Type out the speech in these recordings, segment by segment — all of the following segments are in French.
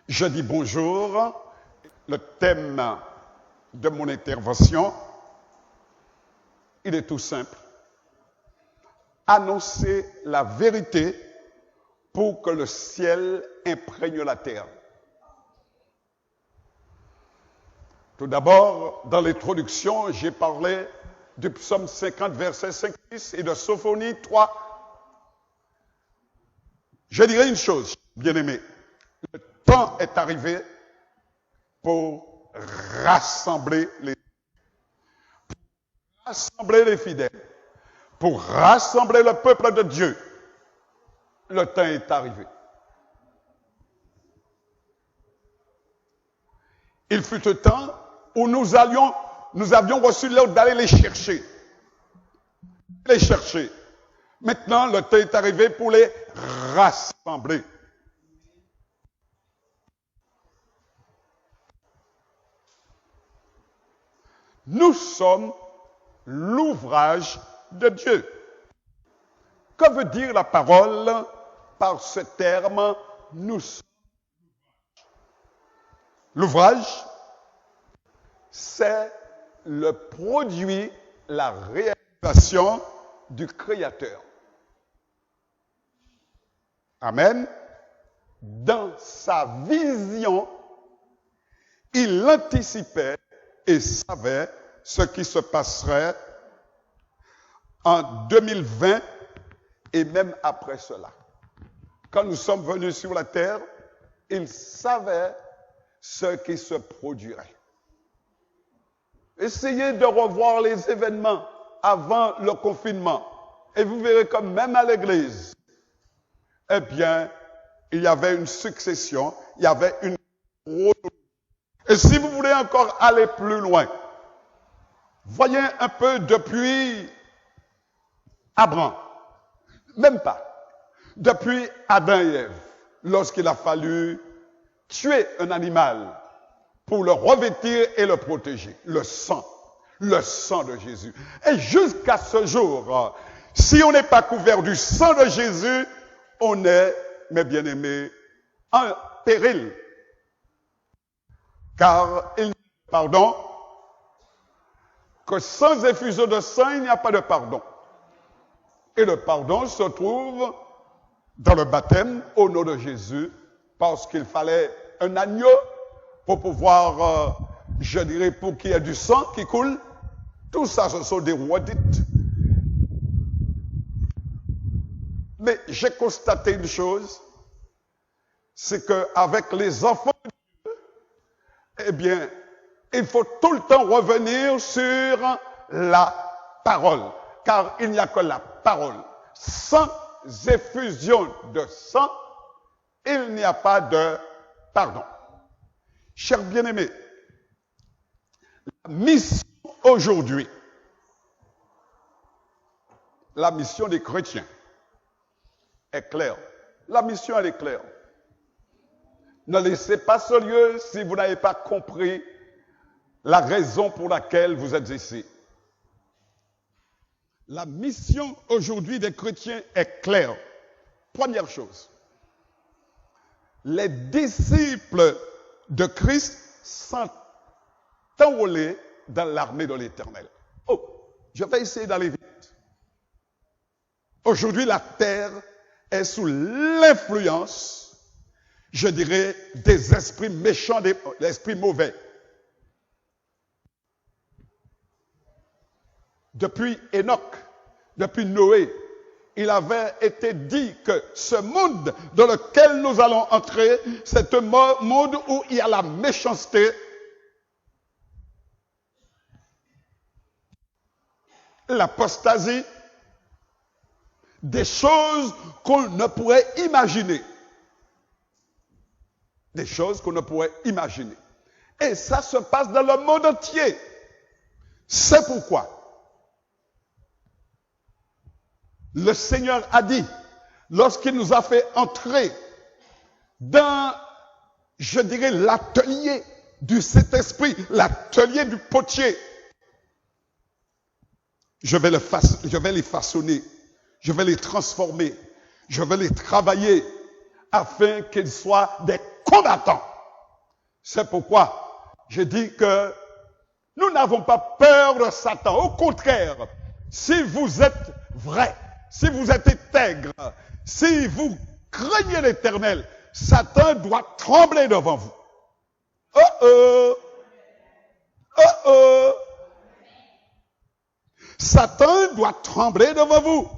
Je dis bonjour. Le thème de mon intervention, il est tout simple. Annoncer la vérité pour que le ciel imprègne la terre. Tout d'abord, dans l'introduction, j'ai parlé du psaume 50, verset 5-6 et de Sophonie 3. Je dirais une chose, bien-aimés. Le temps est arrivé pour rassembler les fidèles, pour rassembler le peuple de Dieu. Le temps est arrivé. Il fut un temps où nous avions reçu l'ordre d'aller les chercher. Maintenant, le temps est arrivé pour les rassembler. Nous sommes l'ouvrage de Dieu. Que veut dire la parole par ce terme « nous sommes » ? L'ouvrage, c'est le produit, la réalisation du Créateur. Amen. Dans sa vision, il anticipait et savait ce qui se passerait en 2020 et même après cela. Quand nous sommes venus sur la terre, il savait ce qui se produirait. Essayez de revoir les événements avant le confinement et vous verrez que même à l'église, eh bien, il y avait une succession, il y avait une chronologie. Et si vous voulez encore aller plus loin, voyez un peu depuis Abraham, même pas, depuis Adam et Ève, lorsqu'il a fallu tuer un animal pour le revêtir et le protéger, le sang de Jésus. Et jusqu'à ce jour, si on n'est pas couvert du sang de Jésus, on est, mes bien-aimés, en péril. Car il n'y a pas de pardon, que sans effusion de sang, il n'y a pas de pardon. Et le pardon se trouve dans le baptême au nom de Jésus, parce qu'il fallait un agneau pour pouvoir, je dirais, pour qu'il y ait du sang qui coule. Tout ça, ce sont des redites. Mais j'ai constaté une chose, c'est qu'avec les enfants de Dieu, eh bien, il faut tout le temps revenir sur la parole, car il n'y a que la parole. Sans effusion de sang, il n'y a pas de pardon. Chers bien-aimés, la mission aujourd'hui, la mission des chrétiens est claire. La mission, elle est claire. Ne laissez pas ce lieu si vous n'avez pas compris la raison pour laquelle vous êtes ici. La mission aujourd'hui des chrétiens est claire. Première chose, les disciples de Christ sont enrôlés dans l'armée de l'Éternel. Oh, je vais essayer d'aller vite. Aujourd'hui, la terre est sous l'influence, je dirais, des esprits méchants, des esprits mauvais. Depuis Enoch, depuis Noé, il avait été dit que ce monde dans lequel nous allons entrer, c'est un monde où il y a la méchanceté, l'apostasie, des choses qu'on ne pourrait imaginer. Des choses qu'on ne pourrait imaginer. Et ça se passe dans le monde entier. C'est pourquoi le Seigneur a dit, lorsqu'il nous a fait entrer dans, je dirais, l'atelier du Saint-Esprit, l'atelier du potier, je vais les façonner, je vais les transformer, je vais les travailler afin qu'ils soient des combattants C'est pourquoi j'ai dit que nous n'avons pas peur de Satan. Au contraire, si vous êtes vrai, si vous êtes intègre, si vous craignez l'Éternel, Satan doit trembler devant vous. Oh oh! Oh oh! Satan doit trembler devant vous.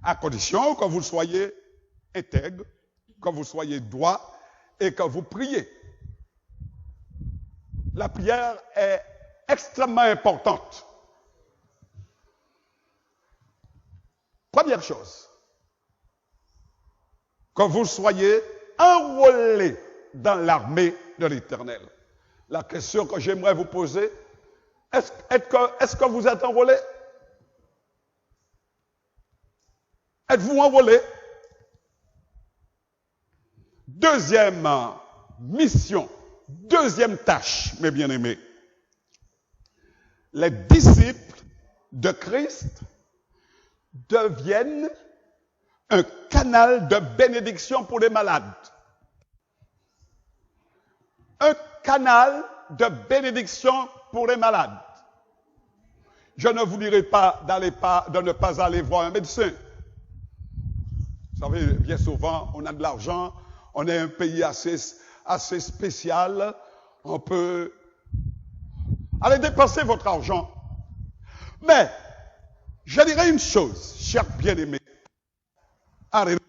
À condition que vous soyez intègre, que vous soyez droit et que vous priez. La prière est extrêmement importante. Première chose, que vous soyez enrôlé dans l'armée de l'Éternel. La question que j'aimerais vous poser, est-ce que vous êtes enrôlé? Êtes-vous enrôlé? Deuxième mission, deuxième tâche, mes bien-aimés. Les disciples de Christ deviennent un canal de bénédiction pour les malades. Un canal de bénédiction pour les malades. Je ne vous dirai pas de ne pas aller voir un médecin. Vous savez, bien souvent, on a de l'argent, on est un pays assez spécial, on peut aller dépenser votre argent. Mais, je dirais une chose, chers bien-aimés. Alléluia.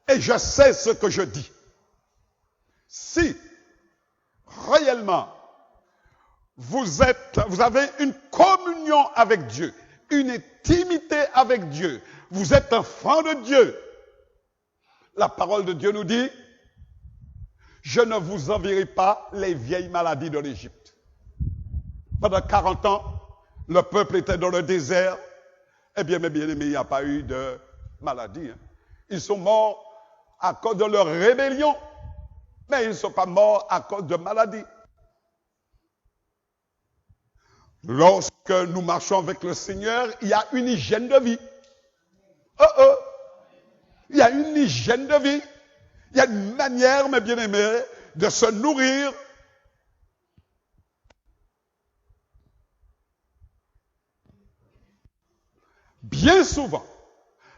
Et je sais ce que je dis. Si, réellement, vous avez une communion avec Dieu, une intimité avec Dieu, vous êtes enfant de Dieu. La parole de Dieu nous dit, je ne vous enverrai pas les vieilles maladies de l'Égypte. Pendant 40 ans, le peuple était dans le désert. Eh bien, mes bien-aimés, il n'y a pas eu de maladie. Ils sont morts à cause de leur rébellion, mais ils ne sont pas morts à cause de maladie. Lorsque nous marchons avec le Seigneur, il y a une hygiène de vie. Il y a une hygiène de vie. Il y a une manière, mes bien-aimés, de se nourrir. Bien souvent,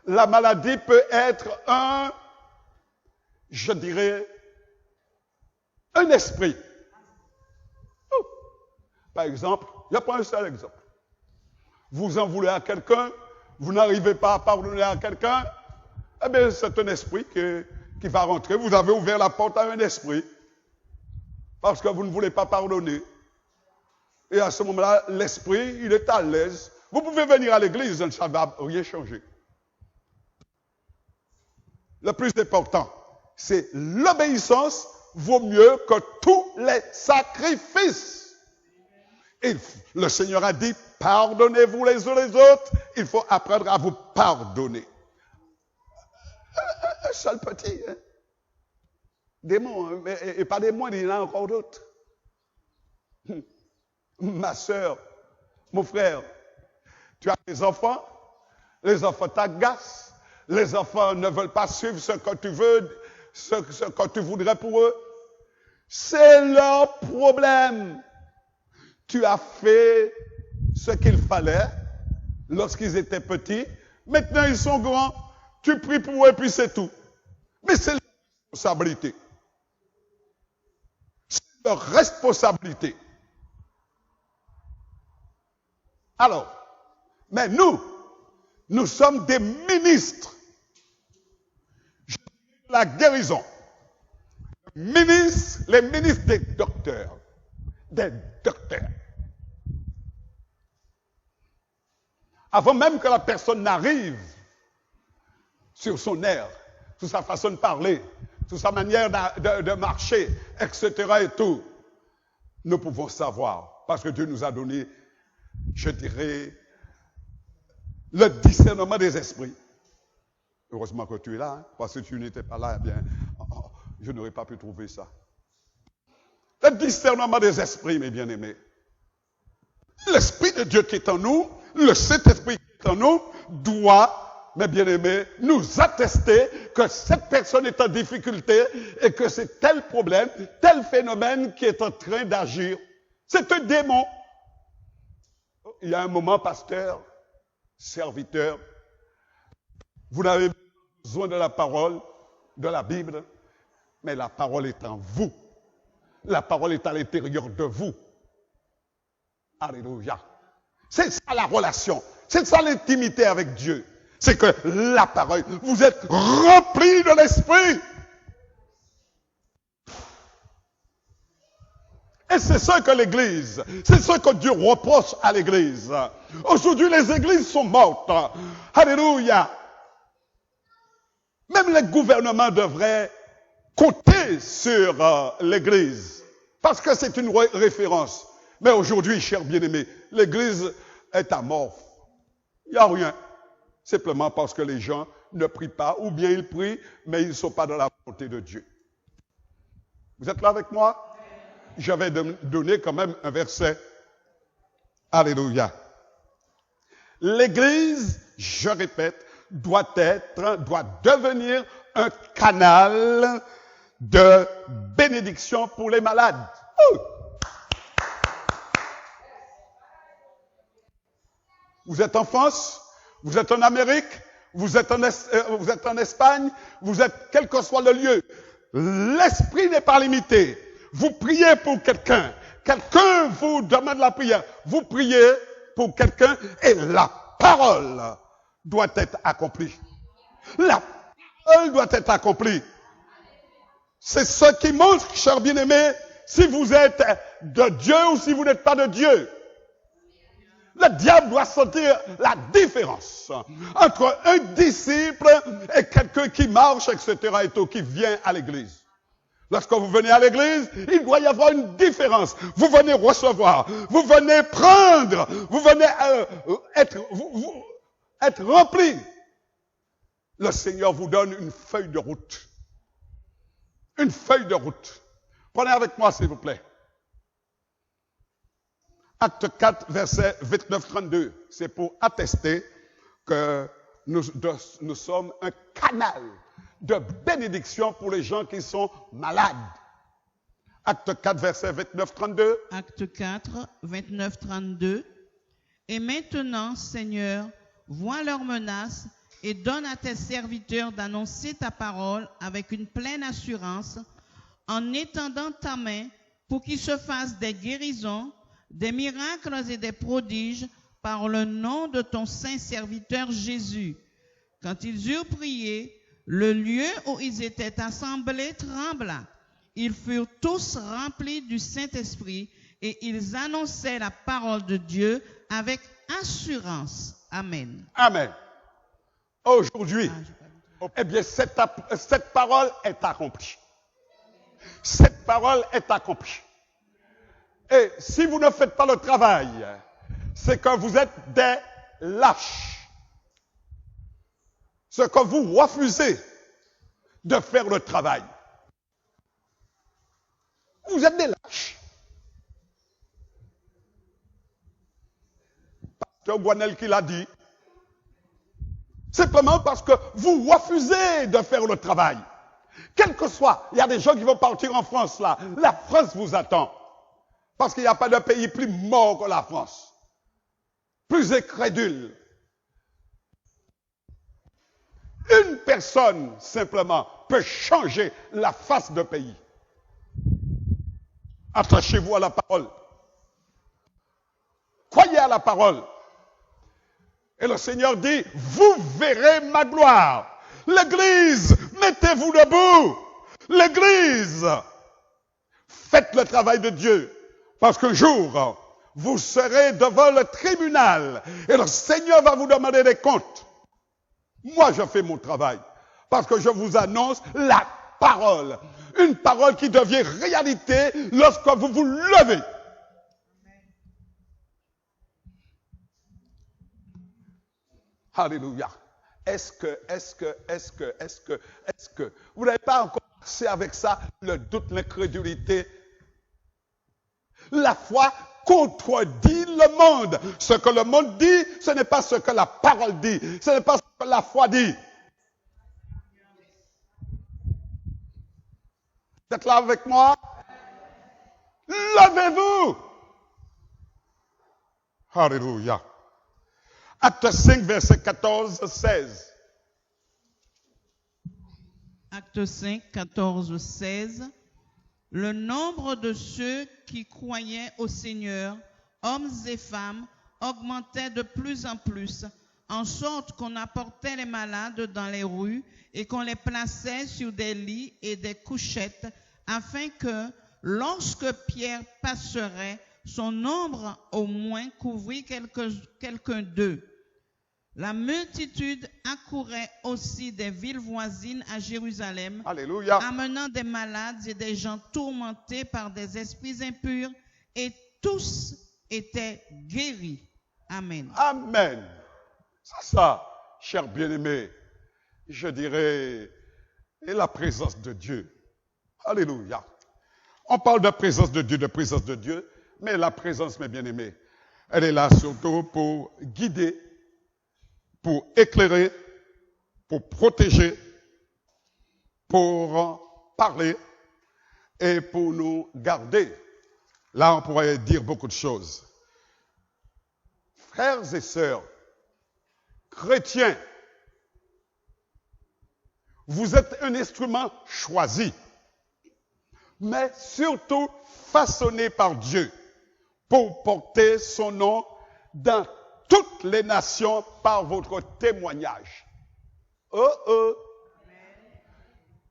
la maladie peut être je dirais, un esprit. Par exemple, je prends un seul exemple. Vous en voulez à quelqu'un, vous n'arrivez pas à pardonner à quelqu'un, eh bien, c'est un esprit qui va rentrer. Vous avez ouvert la porte à un esprit parce que vous ne voulez pas pardonner. Et à ce moment-là, l'esprit, il est à l'aise. Vous pouvez venir à l'église, ça ne va rien changer. Le plus important, c'est l'obéissance vaut mieux que tous les sacrifices. Et le Seigneur a dit, pardonnez-vous les uns les autres. Il faut apprendre à vous pardonner. Un seul petit. Hein? Démon, et pas des moindres, il y en a encore d'autres. Ma soeur, mon frère, tu as des enfants, les enfants t'agacent, les enfants ne veulent pas suivre ce que tu veux, ce que tu voudrais pour eux. C'est leur problème. Tu as fait ce qu'il fallait lorsqu'ils étaient petits. Maintenant, ils sont grands. Tu pries pour eux et puis c'est tout. Mais c'est leur responsabilité. C'est leur responsabilité. Alors, mais nous sommes des ministres de la guérison. Les ministres des docteurs. Des docteurs. Avant même que la personne n'arrive sur son air, sur sa façon de parler, sur sa manière de marcher, etc. et tout, nous pouvons savoir, parce que Dieu nous a donné, je dirais, le discernement des esprits. Heureusement que tu es là, hein, parce que tu n'étais pas là, eh bien, je n'aurais pas pu trouver ça. Le discernement des esprits, mes bien-aimés. L'Esprit de Dieu qui est en nous, le Saint-Esprit qui est en nous, doit mes bien-aimés, nous attester que cette personne est en difficulté et que c'est tel problème, tel phénomène qui est en train d'agir. C'est un démon. Il y a un moment, pasteur, serviteur, vous n'avez besoin de la parole, de la Bible, mais la parole est en vous. La parole est à l'intérieur de vous. Alléluia. C'est ça la relation. C'est ça l'intimité avec Dieu. C'est que la parole, vous êtes remplis de l'esprit. Et c'est ça que l'Église, c'est ça que Dieu reproche à l'Église. Aujourd'hui, les églises sont mortes. Alléluia. Même les gouvernements devraient compter sur l'Église. Parce que c'est une référence. Mais aujourd'hui, chers bien-aimés, l'Église est amorphe. Il n'y a rien. Simplement parce que les gens ne prient pas, ou bien ils prient, mais ils ne sont pas dans la volonté de Dieu. Vous êtes là avec moi? J'avais donné quand même un verset. Alléluia. L'Église, je répète, doit devenir un canal de bénédiction pour les malades. Vous êtes en France, vous êtes en Amérique, vous êtes en Espagne, vous êtes quel que soit le lieu. L'esprit n'est pas limité. Vous priez pour quelqu'un. Quelqu'un vous demande la prière. Vous priez pour quelqu'un et la parole doit être accomplie. La parole doit être accomplie. C'est ce qui montre, chers bien-aimés, si vous êtes de Dieu ou si vous n'êtes pas de Dieu. Le diable doit sentir la différence entre un disciple et quelqu'un qui marche, etc., et tout, qui vient à l'église. Lorsque vous venez à l'église, il doit y avoir une différence. Vous venez recevoir, vous venez prendre, vous venez être rempli. Le Seigneur vous donne une feuille de route. Une feuille de route. Prenez avec moi, s'il vous plaît. Acte 4, verset 29-32. C'est pour attester que nous sommes un canal de bénédiction pour les gens qui sont malades. Acte 4, verset 29-32. Acte 4, 29-32. Et maintenant, Seigneur, vois leurs menaces et donne à tes serviteurs d'annoncer ta parole avec une pleine assurance, en étendant ta main pour qu'ils se fassent des guérisons, des miracles et des prodiges par le nom de ton saint serviteur Jésus. Quand ils eurent prié, le lieu où ils étaient assemblés trembla. Ils furent tous remplis du Saint-Esprit et ils annonçaient la parole de Dieu avec assurance. Amen. Amen. Aujourd'hui, eh bien, cette parole est accomplie. Cette parole est accomplie. Et si vous ne faites pas le travail, c'est que vous êtes des lâches. C'est que vous refusez de faire le travail. Vous êtes des lâches. Pasteur Boinel qui l'a dit. Simplement parce que vous refusez de faire le travail. Quel que soit, il y a des gens qui vont partir en France là. La France vous attend. Parce qu'il n'y a pas de pays plus mort que la France. Plus incrédule. Une personne, simplement, peut changer la face d'un pays. Attachez-vous à la parole. Croyez à la parole. Et le Seigneur dit, vous verrez ma gloire. L'Église, mettez-vous debout. L'Église, faites le travail de Dieu. Parce qu'un jour, vous serez devant le tribunal et le Seigneur va vous demander des comptes. Moi, je fais mon travail parce que je vous annonce la parole. Une parole qui devient réalité lorsque vous vous levez. Alléluia. Est-ce que vous n'avez pas encore passé avec ça le doute, l'incrédulité? La foi contredit le monde. Ce que le monde dit, ce n'est pas ce que la parole dit. Ce n'est pas ce que la foi dit. Vous êtes là avec moi? Levez-vous! Alléluia. Acte 5, verset 14-16. Acte 5, 14-16. Le nombre de ceux qui croyaient au Seigneur, hommes et femmes, augmentait de plus en plus, en sorte qu'on apportait les malades dans les rues et qu'on les plaçait sur des lits et des couchettes, afin que, lorsque Pierre passerait, son ombre au moins couvrit quelqu'un d'eux. La multitude accourait aussi des villes voisines à Jérusalem, Alléluia. amenant des malades et des gens tourmentés par des esprits impurs, et tous étaient guéris. Amen. Amen. C'est ça, chers bien-aimés, je dirais, est la présence de Dieu. Alléluia. On parle de présence de Dieu, mais la présence, mes bien-aimés, elle est là surtout pour guider, pour éclairer, pour protéger, pour parler et pour nous garder. Là, on pourrait dire beaucoup de choses. Frères et sœurs, chrétiens, vous êtes un instrument choisi, mais surtout façonné par Dieu pour porter son nom dans toutes les nations par votre témoignage.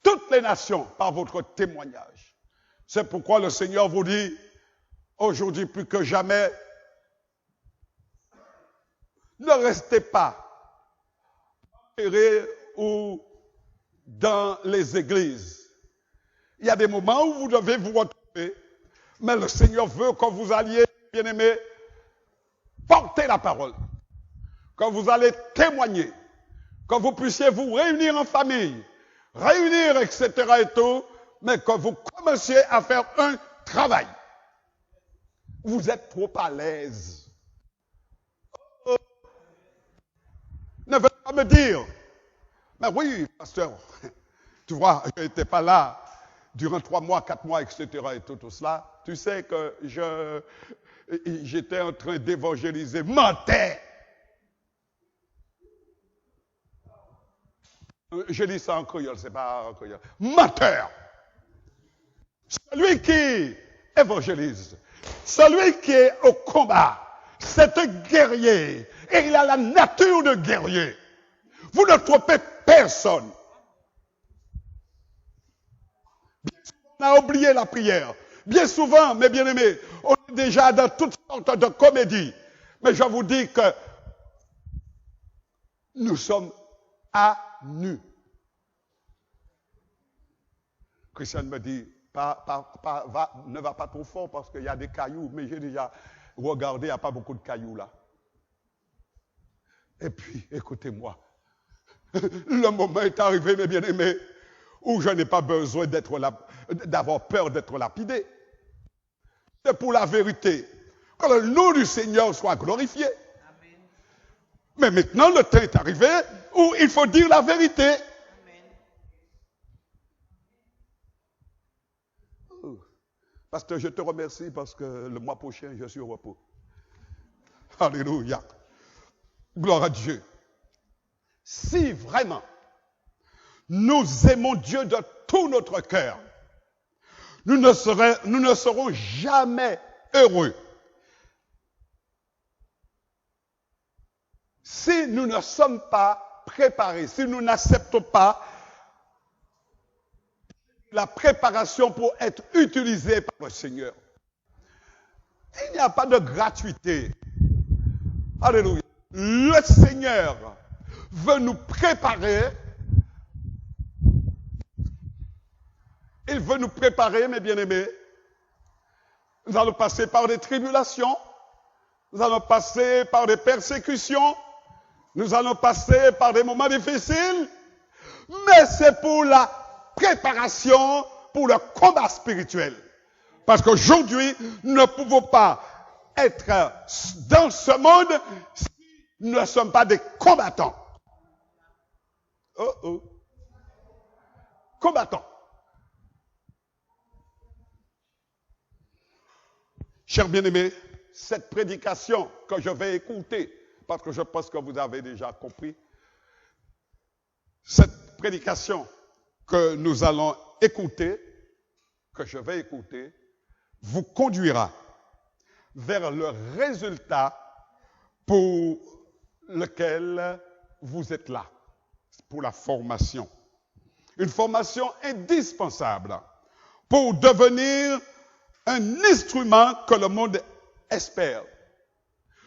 Toutes les nations par votre témoignage. C'est pourquoi le Seigneur vous dit, aujourd'hui plus que jamais, ne restez pas ou dans les églises. Il y a des moments où vous devez vous retrouver, mais le Seigneur veut que vous alliez, bien-aimés, porter la parole, que vous allez témoigner, que vous puissiez vous réunir en famille, réunir, etc. et tout, mais que vous commenciez à faire un travail. Vous êtes trop à l'aise. Ne venez pas me dire, mais oui, pasteur, tu vois, je n'étais pas là durant 3 mois, 4 mois, etc. et tout cela. Tu sais que j'étais en train d'évangéliser. Menteur! Je dis ça en créole, c'est pas en créole. Menteur! Celui qui évangélise, celui qui est au combat, c'est un guerrier. Et il a la nature de guerrier. Vous ne trompez personne. Bien souvent, on a oublié la prière. Bien souvent, mes bien-aimés, on est déjà dans toutes sortes de comédies. Mais je vous dis que nous sommes à nu. Christiane me dit, ne va pas trop fort parce qu'il y a des cailloux. Mais j'ai déjà regardé, il n'y a pas beaucoup de cailloux là. Et puis, écoutez-moi, le moment est arrivé, mes bien-aimés, où je n'ai pas besoin d'avoir peur d'être lapidé. C'est pour la vérité. Que le nom du Seigneur soit glorifié. Amen. Mais maintenant, le temps est arrivé où il faut dire la vérité. Amen. Pasteur, je te remercie parce que le mois prochain, je suis au repos. Alléluia. Gloire à Dieu. Si vraiment nous aimons Dieu de tout notre cœur, nous ne serons jamais heureux si nous ne sommes pas préparés, si nous n'acceptons pas la préparation pour être utilisés par le Seigneur. Il n'y a pas de gratuité. Alléluia. Le Seigneur veut nous préparer. Il veut nous préparer, mes bien-aimés. Nous allons passer par des tribulations. Nous allons passer par des persécutions. Nous allons passer par des moments difficiles. Mais c'est pour la préparation, pour le combat spirituel. Parce qu'aujourd'hui, nous ne pouvons pas être dans ce monde si nous ne sommes pas des combattants. Oh oh. Combattants. Chers bien-aimés, cette prédication que je vais écouter, parce que je pense que vous avez déjà compris, cette prédication que nous allons écouter, que je vais écouter, vous conduira vers le résultat pour lequel vous êtes là, pour la formation. Une formation indispensable pour devenir un instrument que le monde espère.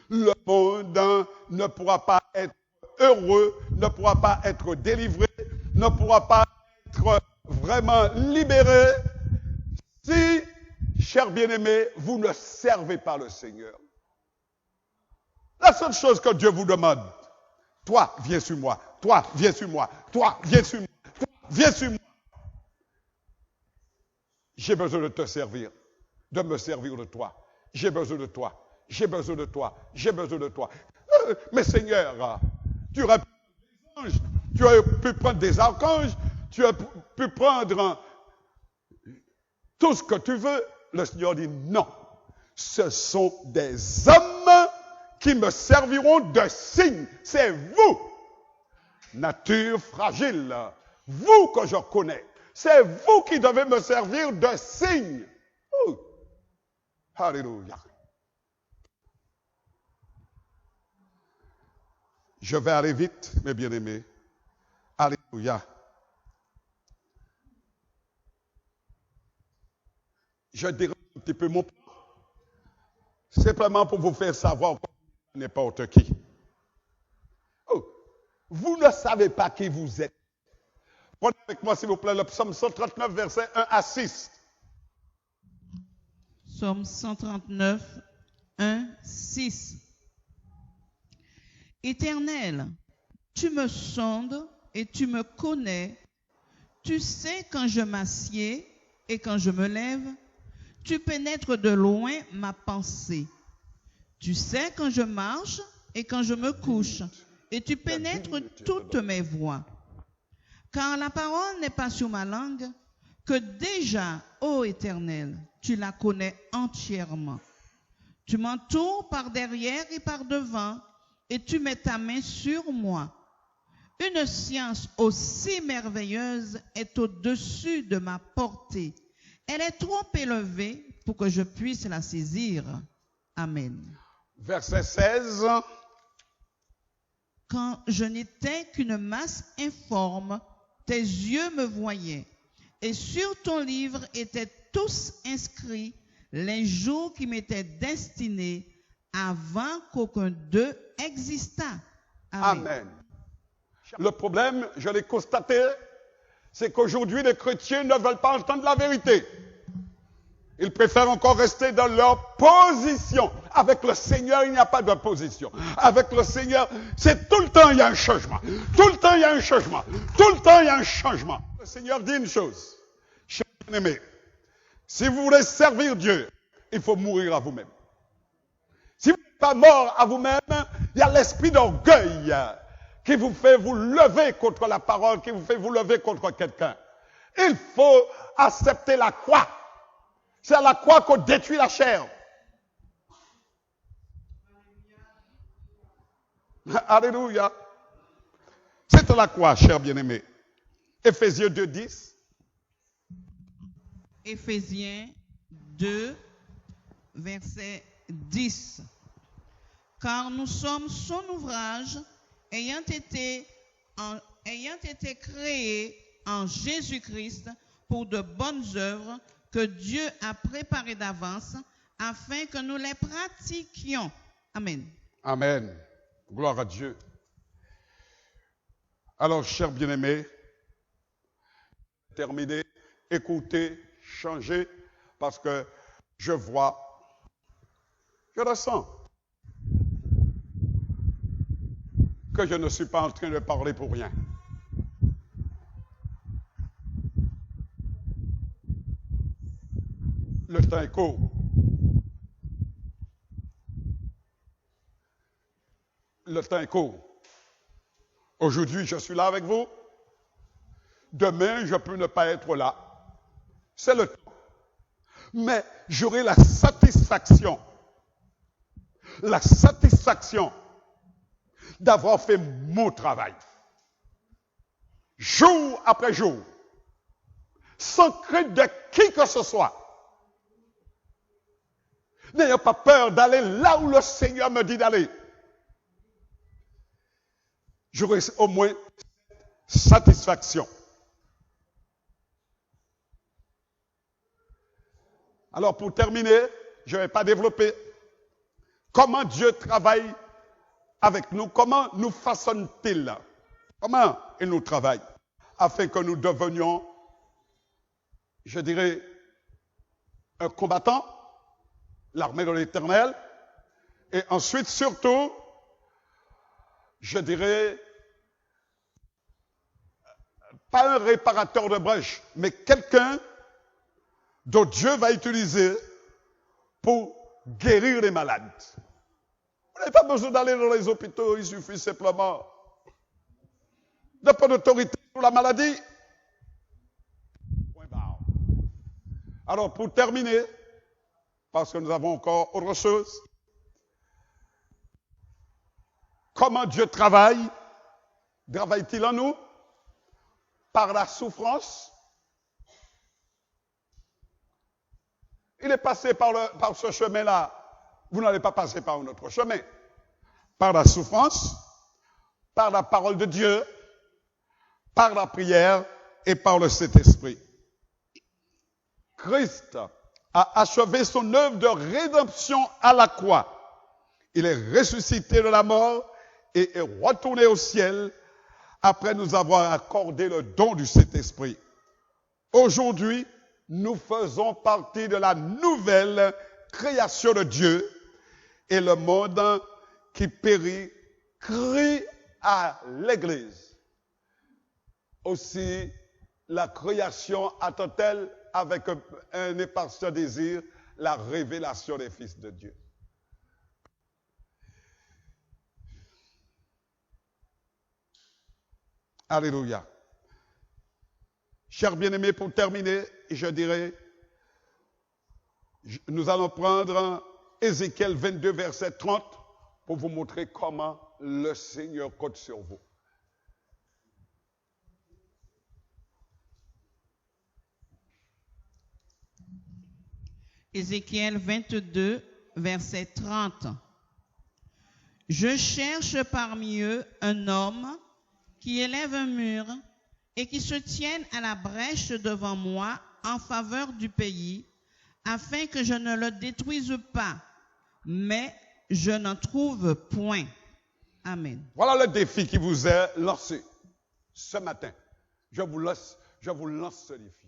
Le monde ne pourra pas être heureux, ne pourra pas être délivré, ne pourra pas être vraiment libéré si, chers bien-aimés, vous ne servez pas le Seigneur. La seule chose que Dieu vous demande, toi, viens sur moi, toi, viens sur moi, toi, viens sur moi, toi, viens sur moi. J'ai besoin de te servir, de me servir de toi. J'ai besoin de toi, j'ai besoin de toi, j'ai besoin de toi. Mais Seigneur, tu aurais pu prendre des anges, tu aurais pu prendre des archanges, tu aurais pu prendre tout ce que tu veux. Le Seigneur dit non. Ce sont des hommes qui me serviront de signe. C'est vous, nature fragile, vous que je connais. C'est vous qui devez me servir de signe. Oh. Alléluia. Je vais aller vite, mes bien-aimés. Alléluia. Je dirai un petit peu mon plan. Simplement pour vous faire savoir n'importe qui. Oh, vous ne savez pas qui vous êtes. Prenez avec moi, s'il vous plaît, le psaume 139, versets 1 à 6. Psaume 139, 1, 6. Éternel, tu me sondes et tu me connais. Tu sais quand je m'assieds et quand je me lève. Tu pénètres de loin ma pensée. Tu sais quand je marche et quand je me couche. Et tu pénètres toutes mes voies. Car la parole n'est pas sur ma langue, que déjà, ô Éternel, tu la connais entièrement. Tu m'entoures par derrière et par devant, et tu mets ta main sur moi. Une science aussi merveilleuse est au-dessus de ma portée. Elle est trop élevée pour que je puisse la saisir. Amen. Verset 16. Quand je n'étais qu'une masse informe, tes yeux me voyaient, et sur ton livre étaient tous inscrits les jours qui m'étaient destinés avant qu'aucun d'eux existât. Amen. Amen. Le problème, je l'ai constaté, c'est qu'aujourd'hui, les chrétiens ne veulent pas entendre la vérité. Ils préfèrent encore rester dans leur position. Avec le Seigneur, il n'y a pas de position. Avec le Seigneur, c'est tout le temps, il y a un changement. Tout le temps, il y a un changement. Tout le temps, il y a un changement. Le Seigneur dit une chose, chers bien-aimés, si vous voulez servir Dieu, il faut mourir à vous-même. Si vous n'êtes pas mort à vous-même, il y a l'esprit d'orgueil qui vous fait vous lever contre la parole, qui vous fait vous lever contre quelqu'un. Il faut accepter la croix. C'est à la croix qu'on détruit la chair. Alléluia. C'est à la croix, chers bien-aimés. Éphésiens 2, 10. Éphésiens 2, verset 10. Car nous sommes son ouvrage, ayant été créés en Jésus-Christ pour de bonnes œuvres que Dieu a préparées d'avance afin que nous les pratiquions. Amen. Amen. Gloire à Dieu. Alors, chers bien-aimés, terminez, écoutez, changez, parce que je vois, je ressens que je ne suis pas en train de parler pour rien. Le temps est court. le temps est court. Aujourd'hui, je suis là avec vous. Demain, je peux ne pas être là. C'est le temps. Mais j'aurai la satisfaction d'avoir fait mon travail. Jour après jour. Sans crainte de qui que ce soit. N'ayant pas peur d'aller là où le Seigneur me dit d'aller. J'aurai au moins satisfaction. Alors pour terminer, je ne vais pas développer comment Dieu travaille avec nous, comment nous façonne-t-il, comment il nous travaille, afin que nous devenions, je dirais, un combattant, l'armée de l'Éternel, et ensuite surtout, je dirais, pas un réparateur de brèches, mais quelqu'un dont Dieu va utiliser pour guérir les malades. Vous n'avez pas besoin d'aller dans les hôpitaux, il suffit simplement de prendre autorité sur la maladie. Point barre. Alors pour terminer, parce que nous avons encore autre chose, comment Dieu travaille? Travaille-t-il en nous? Par la souffrance. Il est passé par ce chemin-là. Vous n'allez pas passer par un autre chemin. Par la souffrance, par la parole de Dieu, par la prière et par le Saint-Esprit. Christ a achevé son œuvre de rédemption à la croix. Il est ressuscité de la mort et est retourné au ciel après nous avoir accordé le don du Saint-Esprit. Aujourd'hui, nous faisons partie de la nouvelle création de Dieu et le monde qui périt crie à l'Église. Aussi, la création attend-elle avec un impatient désir la révélation des fils de Dieu. Alléluia. Chers bien-aimés, pour terminer, je dirais, nous allons prendre Ézéchiel 22, verset 30, pour vous montrer comment le Seigneur compte sur vous. Ézéchiel 22, verset 30. Je cherche parmi eux un homme qui élève un mur et qui se tienne à la brèche devant moi en faveur du pays, afin que je ne le détruise pas, mais je n'en trouve point. Amen. Voilà le défi qui vous est lancé ce matin. Je vous lance ce défi.